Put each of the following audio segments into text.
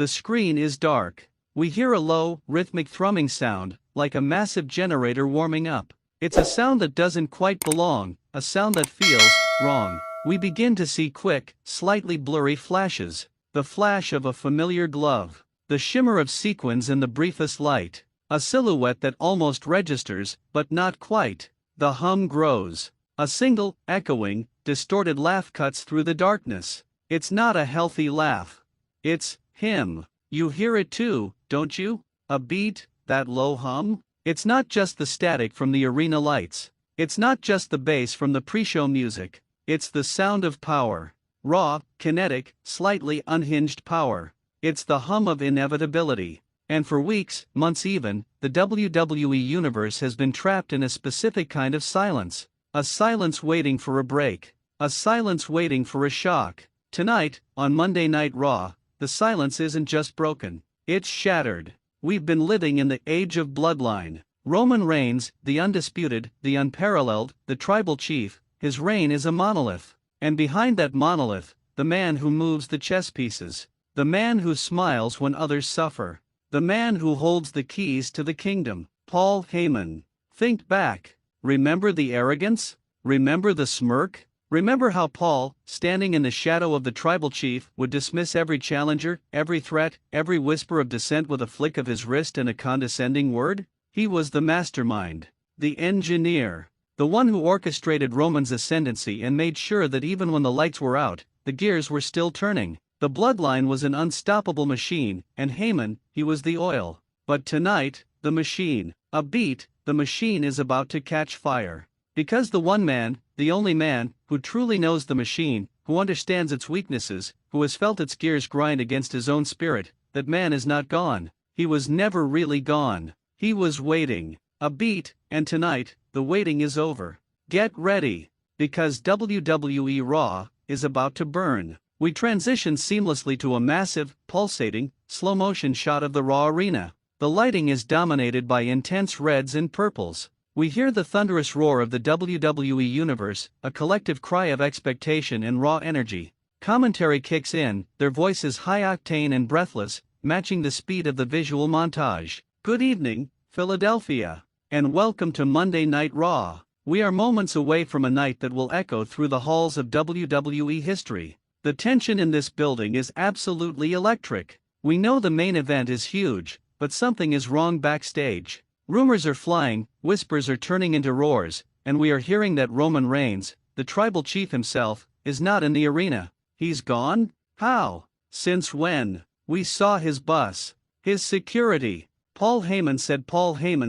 The screen is dark. We hear a low, rhythmic thrumming sound, like a massive generator warming up. It's a sound that doesn't quite belong, a sound that feels wrong. We begin to see quick, slightly blurry flashes. The flash of a familiar glove. The shimmer of sequins in the briefest light. A silhouette that almost registers, but not quite. The hum grows. A single, echoing, distorted laugh cuts through the darkness. It's not a healthy laugh. It's him. You hear it too, don't you? A beat, that low hum? It's not just the static from the arena lights. It's not just the bass from the pre-show music. It's the sound of power. Raw, kinetic, slightly unhinged power. It's the hum of inevitability. And for weeks, months even, the WWE Universe has been trapped in a specific kind of silence. A silence waiting for a break. A silence waiting for a shock. Tonight, on Monday Night Raw, the silence isn't just broken. It's shattered. We've been living in the age of bloodline. Roman Reigns, the undisputed, the unparalleled, the tribal chief, his reign is a monolith. And behind that monolith, the man who moves the chess pieces. The man who smiles when others suffer. The man who holds the keys to the kingdom. Paul Heyman. Think back. Remember the arrogance? Remember the smirk? Remember how Paul, standing in the shadow of the tribal chief, would dismiss every challenger, every threat, every whisper of dissent with a flick of his wrist and a condescending word? He was the mastermind. The engineer. The one who orchestrated Roman's ascendancy and made sure that even when the lights were out, the gears were still turning. The bloodline was an unstoppable machine, and Heyman, he was the oil. But tonight, the machine. A beat, the machine is about to catch fire. Because the one man, the only man, who truly knows the machine, who understands its weaknesses, who has felt its gears grind against his own spirit, that man is not gone. He was never really gone. He was waiting. A beat, and tonight, the waiting is over. Get ready. Because WWE Raw is about to burn. We transition seamlessly to a massive, pulsating, slow-motion shot of the Raw arena. The lighting is dominated by intense reds and purples. We hear the thunderous roar of the WWE Universe, a collective cry of expectation and raw energy. Commentary kicks in, their voices high-octane and breathless, matching the speed of the visual montage. Good evening, Philadelphia. And welcome to Monday Night Raw. We are moments away from a night that will echo through the halls of WWE history. The tension in this building is absolutely electric. We know the main event is huge, but something is wrong backstage. Rumors are flying, whispers are turning into roars, and we are hearing that Roman Reigns, the tribal chief himself, is not in the arena. He's gone? How? Since when? We saw his bus. His security. Paul Heyman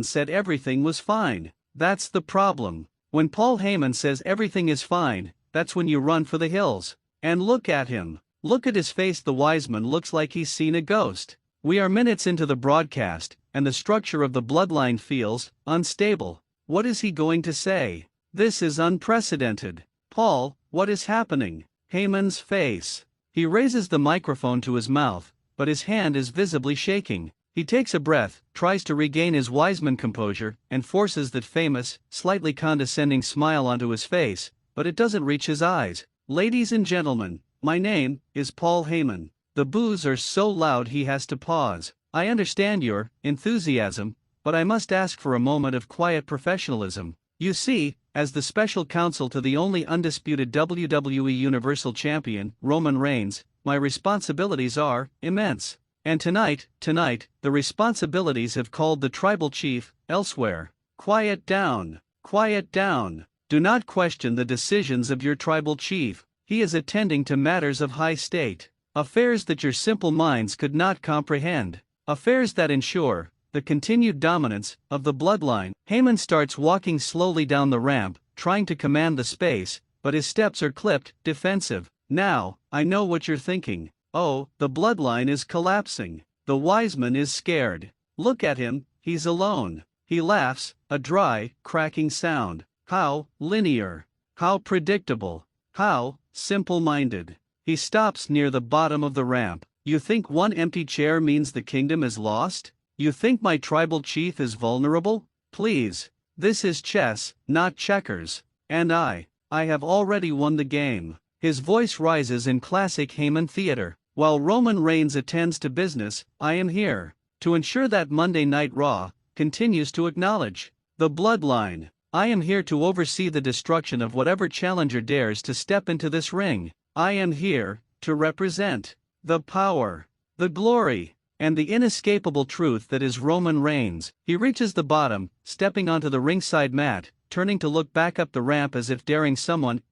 said everything was fine. That's the problem. When Paul Heyman says everything is fine, that's when you run for the hills. And look at him. Look at his face. The Wiseman looks like he's seen a ghost. We are minutes into the broadcast, and the structure of the bloodline feels unstable. What is he going to say? This is unprecedented. Paul, what is happening? Heyman's face. He raises the microphone to his mouth, but his hand is visibly shaking. He takes a breath, tries to regain his Wiseman composure, and forces that famous, slightly condescending smile onto his face, but it doesn't reach his eyes. Ladies and gentlemen, my name is Paul Heyman. The boos are so loud he has to pause. I understand your enthusiasm, but I must ask for a moment of quiet professionalism. You see, as the special counsel to the only undisputed WWE Universal Champion, Roman Reigns, my responsibilities are immense. And tonight, the responsibilities have called the tribal chief elsewhere. Quiet down. Quiet down. Do not question the decisions of your tribal chief. He is attending to matters of high state. Affairs that your simple minds could not comprehend. Affairs that ensure the continued dominance of the bloodline. Heyman starts walking slowly down the ramp, trying to command the space, but his steps are clipped, defensive. Now, I know what you're thinking. Oh, the bloodline is collapsing. The Wiseman is scared. Look at him, he's alone. He laughs, a dry, cracking sound. How linear. How predictable. How simple-minded. He stops near the bottom of the ramp. You think one empty chair means the kingdom is lost? You think my tribal chief is vulnerable? Please. This is chess, not checkers. And I have already won the game. His voice rises in classic Heyman theater. While Roman Reigns attends to business, I am here to ensure that Monday Night Raw continues to acknowledge the bloodline. I am here to oversee the destruction of whatever challenger dares to step into this ring. I am here to represent the power, the glory, and the inescapable truth that is Roman Reigns. He reaches the bottom, stepping onto the ringside mat, turning to look back up the ramp as if daring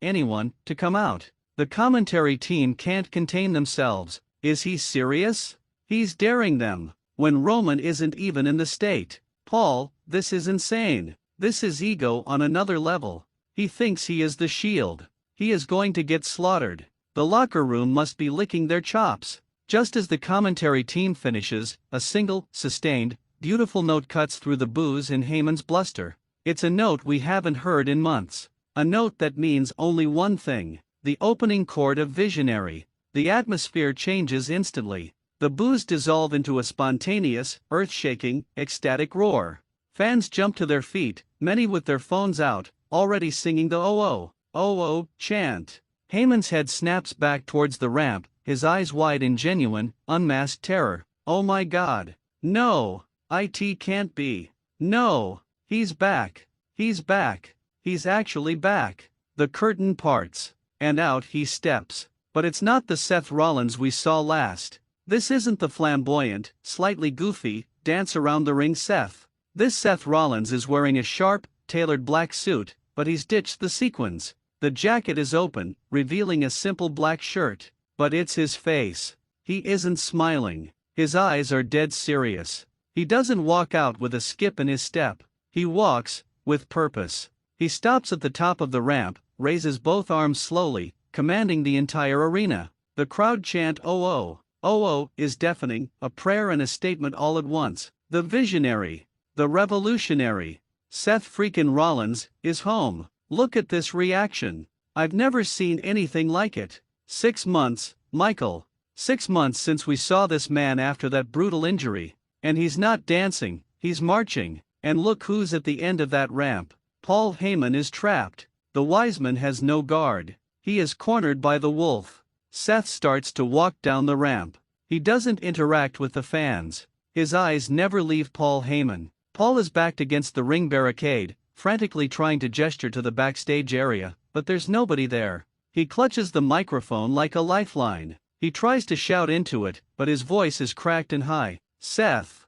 anyone, to come out. The commentary team can't contain themselves. Is he serious? He's daring them, when Roman isn't even in the state. Paul, this is insane. This is ego on another level. He thinks he is the Shield. He is going to get slaughtered. The locker room must be licking their chops. Just as the commentary team finishes, a single, sustained, beautiful note cuts through the boos in Heyman's bluster. It's a note we haven't heard in months. A note that means only one thing. The opening chord of Visionary. The atmosphere changes instantly. The boos dissolve into a spontaneous, earth-shaking, ecstatic roar. Fans jump to their feet, many with their phones out, already singing the "Oh oh" chant. Heyman's head snaps back towards the ramp, his eyes wide in genuine, unmasked terror. Oh my God. No. It can't be. No. He's back. He's back. He's actually back. The curtain parts. And out he steps. But it's not the Seth Rollins we saw last. This isn't the flamboyant, slightly goofy, dance around the ring Seth. This Seth Rollins is wearing a sharp, tailored black suit, but he's ditched the sequins. The jacket is open, revealing a simple black shirt. But it's his face. He isn't smiling. His eyes are dead serious. He doesn't walk out with a skip in his step. He walks, with purpose. He stops at the top of the ramp, raises both arms slowly, commanding the entire arena. The crowd chant "Oh oh" is deafening, a prayer and a statement all at once. The visionary, the revolutionary, Seth Freakin Rollins, is home. Look at this reaction. I've never seen anything like it. 6 months, Michael. 6 months since we saw this man after that brutal injury. And he's not dancing, he's marching. And look who's at the end of that ramp. Paul Heyman is trapped. The Wiseman has no guard. He is cornered by the Wolf. Seth starts to walk down the ramp. He doesn't interact with the fans. His eyes never leave Paul Heyman. Paul is backed against the ring barricade, frantically trying to gesture to the backstage area, but there's nobody there. He clutches the microphone like a lifeline. He tries to shout into it, but his voice is cracked and high. Seth,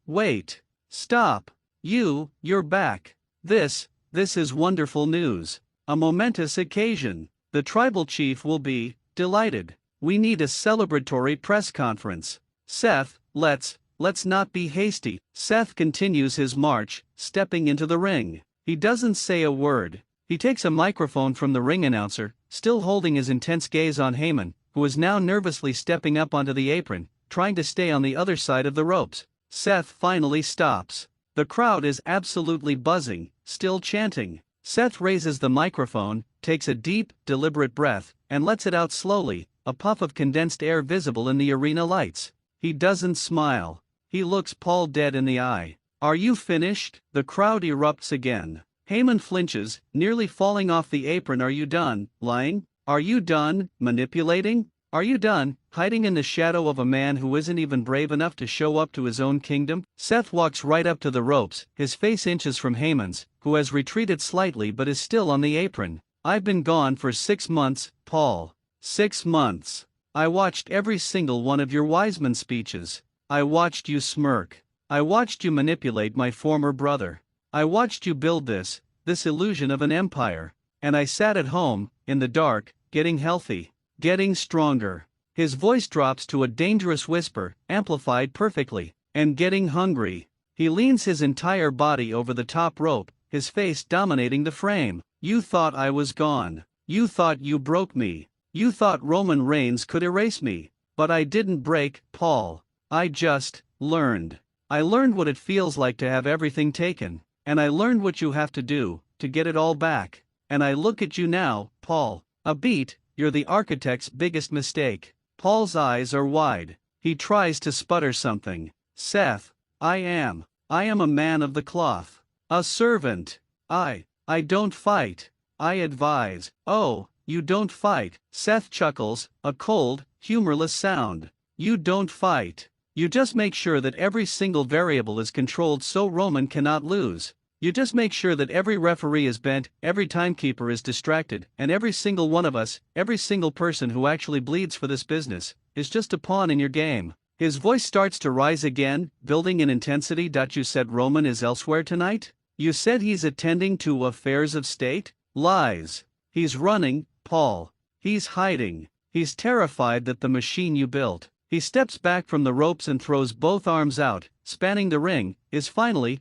wait. Stop. You're back. This is wonderful news. A momentous occasion. The tribal chief will be delighted. We need a celebratory press conference. Seth, let's not be hasty. Seth continues his march, stepping into the ring. He doesn't say a word. He takes a microphone from the ring announcer, still holding his intense gaze on Heyman, who is now nervously stepping up onto the apron, trying to stay on the other side of the ropes. Seth finally stops. The crowd is absolutely buzzing, still chanting. Seth raises the microphone, takes a deep, deliberate breath, and lets it out slowly, a puff of condensed air visible in the arena lights. He doesn't smile. He looks Paul dead in the eye. Are you finished? The crowd erupts again. Heyman flinches, nearly falling off the apron. Are you done lying? Are you done manipulating? Are you done hiding in the shadow of a man who isn't even brave enough to show up to his own kingdom? Seth walks right up to the ropes, his face inches from Heyman's, who has retreated slightly but is still on the apron. I've been gone for 6 months, Paul. 6 months. I watched every single one of your Wiseman speeches. I watched you smirk. I watched you manipulate my former brother. I watched you build this illusion of an empire. And I sat at home, in the dark, getting healthy. Getting stronger. His voice drops to a dangerous whisper, amplified perfectly. And getting hungry. He leans his entire body over the top rope, his face dominating the frame. You thought I was gone. You thought you broke me. You thought Roman Reigns could erase me. But I didn't break, Paul. I just learned. I learned what it feels like to have everything taken. And I learned what you have to do to get it all back. And I look at you now, Paul. A beat. You're the architect's biggest mistake. Paul's eyes are wide. He tries to sputter something. Seth, I am a man of the cloth. A servant. I don't fight. I advise. Oh, you don't fight. Seth chuckles, a cold, humorless sound. You don't fight. You just make sure that every single variable is controlled so Roman cannot lose. You just make sure that every referee is bent, every timekeeper is distracted, and every single one of us, every single person who actually bleeds for this business, is just a pawn in your game. His voice starts to rise again, building in intensity. You said Roman is elsewhere tonight? You said he's attending to affairs of state? Lies. He's running, Paul. He's hiding. He's terrified that the machine you built. He steps back from the ropes and throws both arms out, spanning the ring, is finally,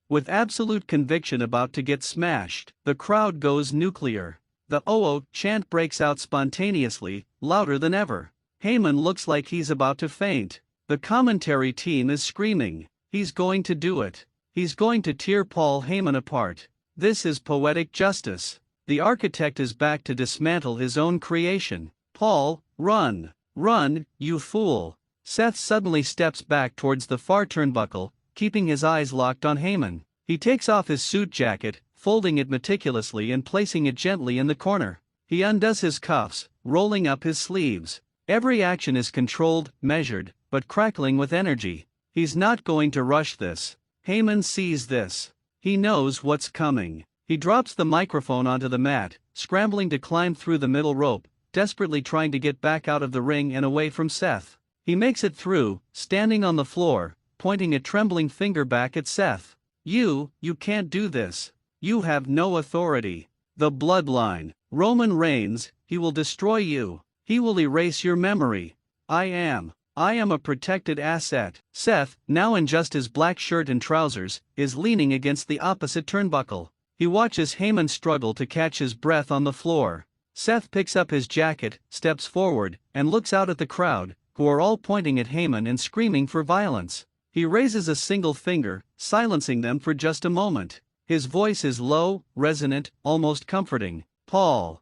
with absolute conviction about to get smashed. The crowd goes nuclear. The "oh-oh" chant breaks out spontaneously, louder than ever. Heyman looks like he's about to faint. The commentary team is screaming. He's going to do it. He's going to tear Paul Heyman apart. This is poetic justice. The architect is back to dismantle his own creation. Paul, run. Run, you fool. Seth suddenly steps back towards the far turnbuckle, keeping his eyes locked on Heyman. He takes off his suit jacket, folding it meticulously and placing it gently in the corner. He undoes his cuffs, rolling up his sleeves. Every action is controlled, measured, but crackling with energy. He's not going to rush this. Heyman sees this. He knows what's coming. He drops the microphone onto the mat, scrambling to climb through the middle rope, desperately trying to get back out of the ring and away from Seth. He makes it through, standing on the floor, pointing a trembling finger back at Seth. You can't do this. You have no authority. The bloodline. Roman Reigns, he will destroy you. He will erase your memory. I am a protected asset. Seth, now in just his black shirt and trousers, is leaning against the opposite turnbuckle. He watches Heyman struggle to catch his breath on the floor. Seth picks up his jacket, steps forward, and looks out at the crowd, who are all pointing at Heyman and screaming for violence. He raises a single finger, silencing them for just a moment. His voice is low, resonant, almost comforting. Paul,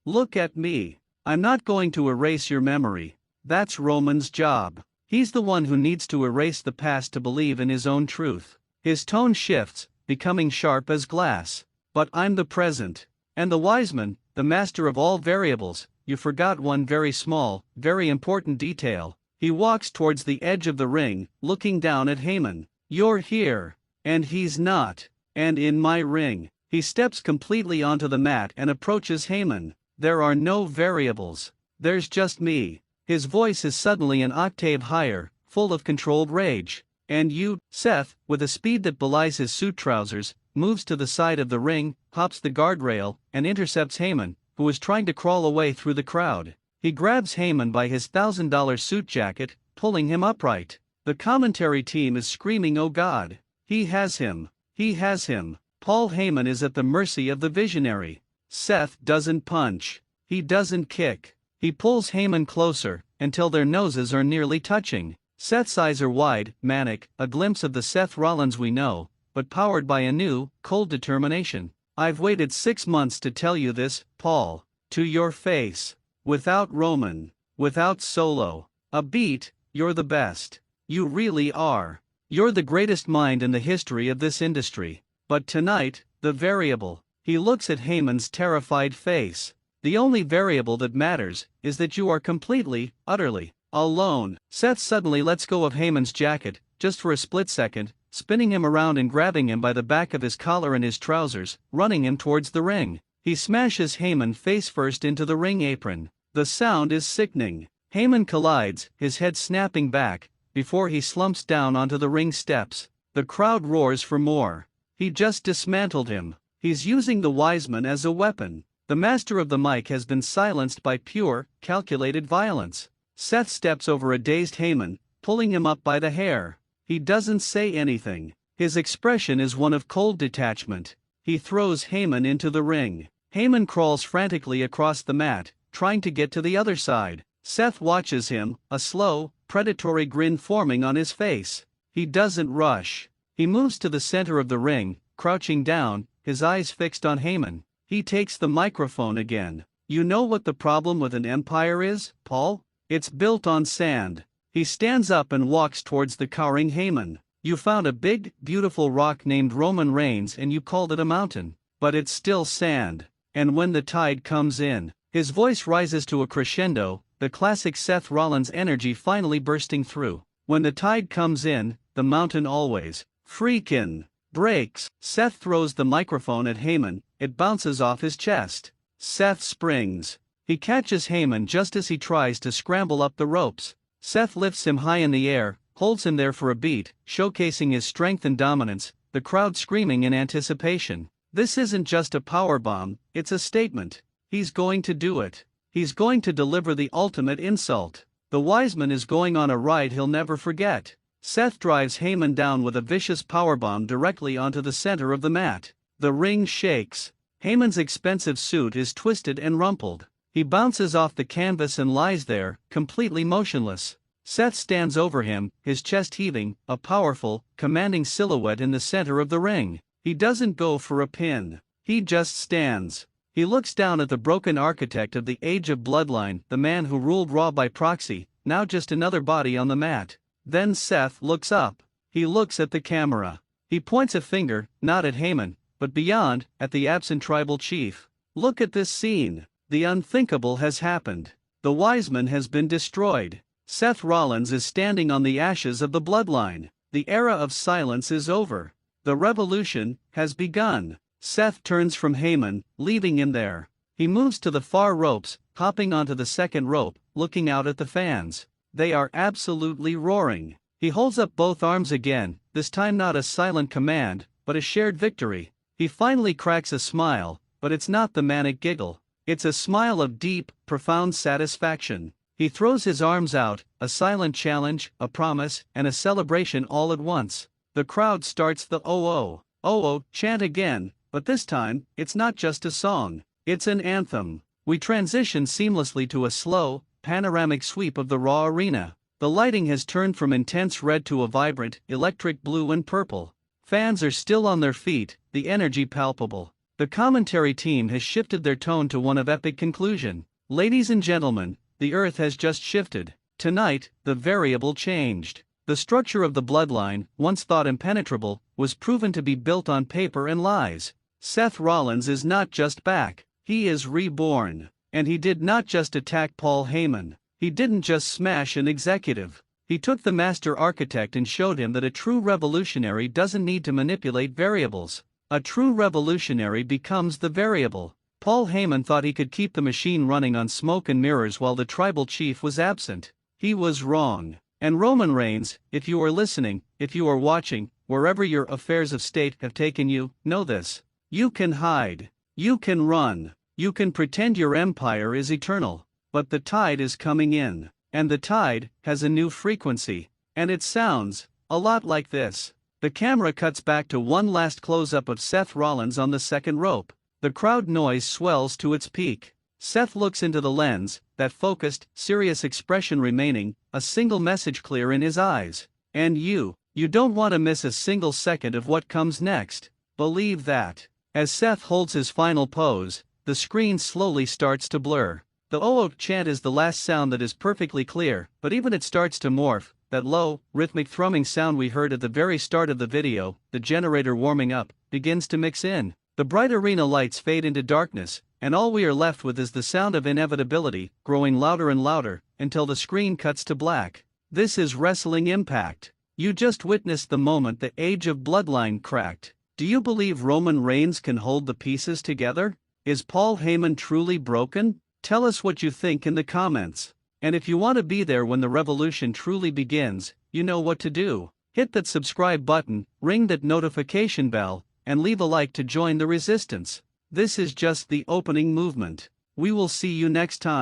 look at me. I'm not going to erase your memory. That's Roman's job. He's the one who needs to erase the past to believe in his own truth. His tone shifts, becoming sharp as glass. But I'm the present. And the wise man, the master of all variables. You forgot one very small, very important detail. He walks towards the edge of the ring, looking down at Heyman. You're here. And he's not. And in my ring. He steps completely onto the mat and approaches Heyman. There are no variables. There's just me. His voice is suddenly an octave higher, full of controlled rage. And you, Seth, with a speed that belies his suit trousers, moves to the side of the ring, hops the guardrail, and intercepts Heyman, who is trying to crawl away through the crowd. He grabs Heyman by his $1,000 suit jacket, pulling him upright. The commentary team is screaming, "Oh God! He has him! He has him!" Paul Heyman is at the mercy of the visionary. Seth doesn't punch. He doesn't kick. He pulls Heyman closer, until their noses are nearly touching. Seth's eyes are wide, manic, a glimpse of the Seth Rollins we know, but powered by a new, cold determination. I've waited 6 months to tell you this, Paul. To your face. Without Roman. Without Solo. A beat, you're the best. You really are. You're the greatest mind in the history of this industry. But tonight, the variable. He looks at Heyman's terrified face. The only variable that matters is that you are completely, utterly, alone. Seth suddenly lets go of Heyman's jacket, just for a split second, spinning him around and grabbing him by the back of his collar and his trousers, running him towards the ring. He smashes Heyman face first into the ring apron. The sound is sickening. Heyman collides, his head snapping back, before he slumps down onto the ring steps. The crowd roars for more. He just dismantled him. He's using the Wiseman as a weapon. The master of the mic has been silenced by pure, calculated violence. Seth steps over a dazed Heyman, pulling him up by the hair. He doesn't say anything. His expression is one of cold detachment. He throws Heyman into the ring. Heyman crawls frantically across the mat, trying to get to the other side. Seth watches him, a slow, predatory grin forming on his face. He doesn't rush. He moves to the center of the ring, crouching down, his eyes fixed on Heyman. He takes the microphone again. You know what the problem with an empire is, Paul? It's built on sand. He stands up and walks towards the cowering Heyman. You found a big, beautiful rock named Roman Reigns and you called it a mountain. But it's still sand. And when the tide comes in, his voice rises to a crescendo, the classic Seth Rollins energy finally bursting through. When the tide comes in, the mountain always freakin' breaks. Seth throws the microphone at Heyman, it bounces off his chest. Seth springs. He catches Heyman just as he tries to scramble up the ropes. Seth lifts him high in the air, holds him there for a beat, showcasing his strength and dominance, the crowd screaming in anticipation. This isn't just a powerbomb, it's a statement. He's going to do it. He's going to deliver the ultimate insult. The Wiseman is going on a ride he'll never forget. Seth drives Heyman down with a vicious powerbomb directly onto the center of the mat. The ring shakes. Heyman's expensive suit is twisted and rumpled. He bounces off the canvas and lies there, completely motionless. Seth stands over him, his chest heaving, a powerful, commanding silhouette in the center of the ring. He doesn't go for a pin. He just stands. He looks down at the broken architect of the Age of Bloodline, the man who ruled Raw by proxy, now just another body on the mat. Then Seth looks up. He looks at the camera. He points a finger, not at Heyman, but beyond, at the absent tribal chief. Look at this scene. The unthinkable has happened. The Wiseman has been destroyed. Seth Rollins is standing on the ashes of the bloodline. The era of silence is over. The revolution has begun. Seth turns from Heyman, leaving him there. He moves to the far ropes, hopping onto the second rope, looking out at the fans. They are absolutely roaring. He holds up both arms again, this time not a silent command, but a shared victory. He finally cracks a smile, but it's not the manic giggle. It's a smile of deep, profound satisfaction. He throws his arms out, a silent challenge, a promise, and a celebration all at once. The crowd starts the "oh oh chant again, but this time, it's not just a song, it's an anthem. We transition seamlessly to a slow, panoramic sweep of the Raw arena. The lighting has turned from intense red to a vibrant, electric blue and purple. Fans are still on their feet, the energy palpable. The commentary team has shifted their tone to one of epic conclusion. Ladies and gentlemen, the earth has just shifted. Tonight, the variable changed. The structure of the bloodline, once thought impenetrable, was proven to be built on paper and lies. Seth Rollins is not just back, he is reborn. And he did not just attack Paul Heyman. He didn't just smash an executive. He took the master architect and showed him that a true revolutionary doesn't need to manipulate variables. A true revolutionary becomes the variable. Paul Heyman thought he could keep the machine running on smoke and mirrors while the tribal chief was absent. He was wrong. And Roman Reigns, if you are listening, if you are watching, wherever your affairs of state have taken you, know this. You can hide. You can run. You can pretend your empire is eternal. But the tide is coming in. And the tide has a new frequency. And it sounds a lot like this. The camera cuts back to one last close-up of Seth Rollins on the second rope. The crowd noise swells to its peak. Seth looks into the lens, that focused, serious expression remaining, a single message clear in his eyes. And you don't want to miss a single second of what comes next. Believe that. As Seth holds his final pose, the screen slowly starts to blur. The "oh" chant is the last sound that is perfectly clear, but even it starts to morph. That low, rhythmic thrumming sound we heard at the very start of the video, the generator warming up, begins to mix in. The bright arena lights fade into darkness, and all we are left with is the sound of inevitability, growing louder and louder, until the screen cuts to black. This is Wrestling Impact. You just witnessed the moment the Age of Bloodline cracked. Do you believe Roman Reigns can hold the pieces together? Is Paul Heyman truly broken? Tell us what you think in the comments. And if you want to be there when the revolution truly begins, you know what to do. Hit that subscribe button, ring that notification bell, and leave a like to join the resistance. This is just the opening movement. We will see you next time.